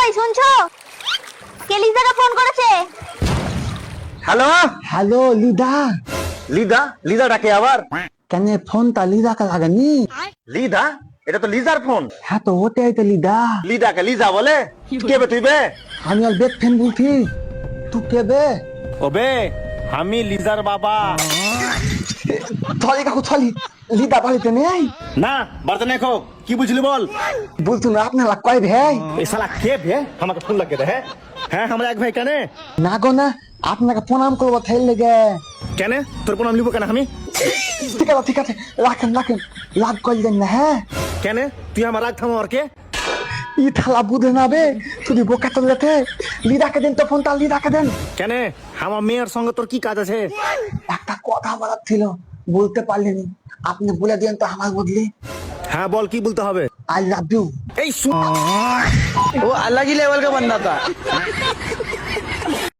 এই শুনছো, কে লিজাকে ফোন করেছে? হ্যালো হ্যালো লিদা, লিদা, লিদা ডাকে আবার? কেন ফোনটা লিদাকে লাগেনি? লিদা? এটা তো লিজার ফোন। হ্যাঁ তো ওটাই তো লিদা। লিদাকে লিজা বলে? কে বে তুই বে? আমি আর বেদ ফ্যান বলছি, তুই কে বে? ওবে আমি লিজার বাবা। চলি কাকু চলি, লিদা বাড়িতে নেই? না বাড়তে নেখো, কি বুঝলি বল? বলতো না আপনারা কয় ভাই? এই শালা কে বে আমাকে ফোন লাগিয়ে দে? হ্যাঁ আমরা এক ভাই। কেন না গো না, আপনাকে প্রণাম করবো থাইল লেগে। কেন তোর প্রণাম নিব কেন আমি? ঠিক আছে রাখেন রাখেন, লাভ করলেন না। হ্যাঁ কেন তুই আমার রাগ থামো আর কে? ই থালা বুঝে না বে, তুই বোকা চলতে। লিদাকে দেন তো ফোনটা, লিদাকে দেন। কেন আমার মেয়ের সঙ্গে তোর কি কাজ আছে? একটা কথা বলার ছিল, বলতে পারলেনি, আপনি বলে দিন তো আমার বদলে। হ্যাঁ বল, কি বলতে হবে? I love you. এই वो अलग ही लेवल का बंदा था।